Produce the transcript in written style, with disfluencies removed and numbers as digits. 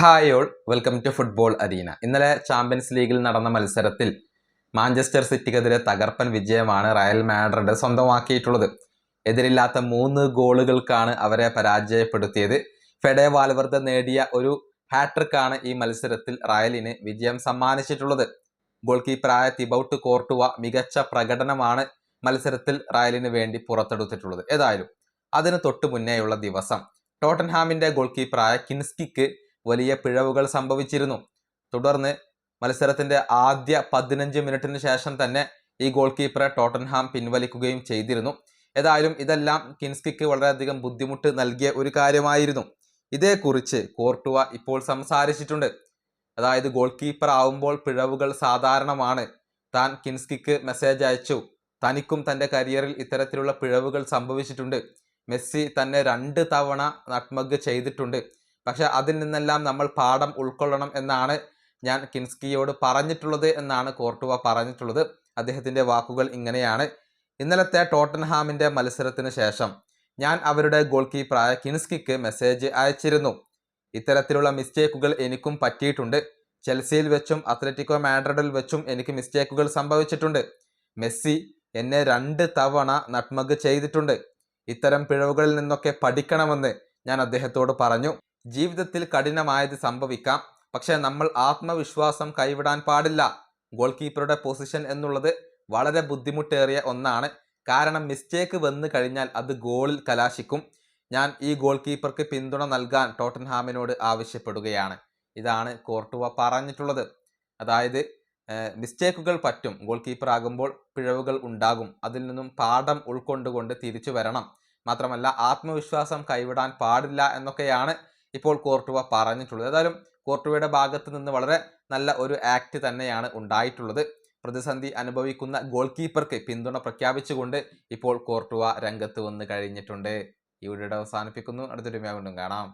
Hi all, welcome to football arena. ഇന്നലെ champions ലീഗിൽ നടന്ന മത്സരത്തിൽ മാഞ്ചസ്റ്റർ സിറ്റിക്കെതിരെ തകർപ്പൻ വിജയമാണ് റയൽ മാഡ്രിഡ് സ്വന്തമാക്കിയിട്ടുള്ളത്. എതിരില്ലാത്ത 3 ഗോളുകൾക്കാണ് അവരെ പരാജയപ്പെടുത്തിയത്. ഫെഡെ വാൽവർദെ നേടിയ ഒരു ഹാട്രിക്കാണ് ഈ മത്സരത്തിൽ റയലിന് വിജയം സമ്മാനിച്ചിട്ടുള്ളത്. ഗോൾ കീപ്പറായ തിബൌട്ട് കോർട്ടുവ മികച്ച പ്രകടനമാണ് മത്സരത്തിൽ റയലിന് വേണ്ടി പുറത്തെടുത്തിട്ടുള്ളത്. ഏതായാലും അതിന് തൊട്ടു മുന്നേയുള്ള ദിവസം ടോട്ടൻഹാമിന്റെ ഗോൾ കീപ്പറായ കിൻസ്കിക്ക് വലിയ പിഴവുകൾ സംഭവിച്ചിരുന്നു. തുടർന്ന് മത്സരത്തിന്റെ ആദ്യ 15 മിനിറ്റിന് ശേഷം തന്നെ ഈ ഗോൾ കീപ്പറെ ടോട്ടൻഹാം പിൻവലിക്കുകയും ചെയ്തിരുന്നു. ഏതായാലും ഇതെല്ലാം കിൻസ്കിക്ക് വളരെയധികം ബുദ്ധിമുട്ട് നൽകിയ ഒരു കാര്യമായിരുന്നു. ഇതേക്കുറിച്ച് കോർട്ടുവ ഇപ്പോൾ സംസാരിച്ചിട്ടുണ്ട്. അതായത് ഗോൾ കീപ്പർ ആവുമ്പോൾ പിഴവുകൾ സാധാരണമാണ്. താൻ കിൻസ്കിക്ക് മെസ്സേജ് അയച്ചു, തനിക്കും തൻ്റെ കരിയറിൽ ഇത്തരത്തിലുള്ള പിഴവുകൾ സംഭവിച്ചിട്ടുണ്ട്. മെസ്സി തന്നെ 2 തവണ നട്ട്മഗ് ചെയ്തിട്ടുണ്ട്. പക്ഷെ അതിൽ നിന്നെല്ലാം നമ്മൾ പാഠം ഉൾക്കൊള്ളണം എന്നാണ് ഞാൻ കിൻസ്കിയോട് പറഞ്ഞിട്ടുള്ളത് എന്നാണ് കോർട്ടുവ പറഞ്ഞിട്ടുള്ളത്. അദ്ദേഹത്തിൻ്റെ വാക്കുകൾ ഇങ്ങനെയാണ്: ഇന്നലത്തെ ടോട്ടൻഹാമിൻ്റെ മത്സരത്തിന് ശേഷം ഞാൻ അവരുടെ ഗോൾ കീപ്പറായ കിൻസ്കിക്ക് മെസ്സേജ് അയച്ചിരുന്നു. ഇത്തരത്തിലുള്ള മിസ്റ്റേക്കുകൾ എനിക്കും പറ്റിയിട്ടുണ്ട്. ചെൽസിയിൽ വെച്ചും അത്ലറ്റിക്കോ മാഡ്രിഡിൽ വെച്ചും എനിക്ക് മിസ്റ്റേക്കുകൾ സംഭവിച്ചിട്ടുണ്ട്. മെസ്സി എന്നെ 2 തവണ നട്ട്മഗ് ചെയ്തിട്ടുണ്ട്. ഇത്തരം പിഴവുകളിൽ നിന്നൊക്കെ പഠിക്കണമെന്ന് ഞാൻ അദ്ദേഹത്തോട് പറഞ്ഞു. ജീവിതത്തിൽ കഠിനമായത് സംഭവിക്കാം, പക്ഷെ നമ്മൾ ആത്മവിശ്വാസം കൈവിടാൻ പാടില്ല. ഗോൾ കീപ്പറുടെ പൊസിഷൻ എന്നുള്ളത് വളരെ ബുദ്ധിമുട്ടേറിയ ഒന്നാണ്. കാരണം മിസ്റ്റേക്ക് വന്നു കഴിഞ്ഞാൽ അത് ഗോളിൽ കലാശിക്കും. ഞാൻ ഈ ഗോൾ കീപ്പർക്ക് പിന്തുണ നൽകാൻ ടോട്ടൻഹാമിനോട് ആവശ്യപ്പെടുകയാണ്. ഇതാണ് കോർട്ടുവ പറഞ്ഞിട്ടുള്ളത്. അതായത് മിസ്റ്റേക്കുകൾ പറ്റും, ഗോൾ കീപ്പർ ആകുമ്പോൾ പിഴവുകൾ ഉണ്ടാകും. അതിൽ നിന്നും പാഠം ഉൾക്കൊണ്ടുകൊണ്ട് തിരിച്ചു വരണം. മാത്രമല്ല ആത്മവിശ്വാസം കൈവിടാൻ പാടില്ല എന്നൊക്കെയാണ് ഇപ്പോൾ കോർട്ടുവ പറഞ്ഞിട്ടുള്ളത്. ഏതായാലും കോർട്ടുവയുടെ ഭാഗത്ത് നിന്ന് വളരെ നല്ല ഒരു ആക്ട് തന്നെയാണ് ഉണ്ടായിട്ടുള്ളത്. പ്രതിസന്ധി അനുഭവിക്കുന്ന ഗോൾ കീപ്പർക്ക് പിന്തുണ പ്രഖ്യാപിച്ചുകൊണ്ട് ഇപ്പോൾ കോർട്ടുവ രംഗത്ത് വന്ന് കഴിഞ്ഞിട്ടുണ്ട്. ഈ വീഡിയോ അവസാനിപ്പിക്കുന്നു. അടുത്തൊരു വീഡിയോ കാണാം.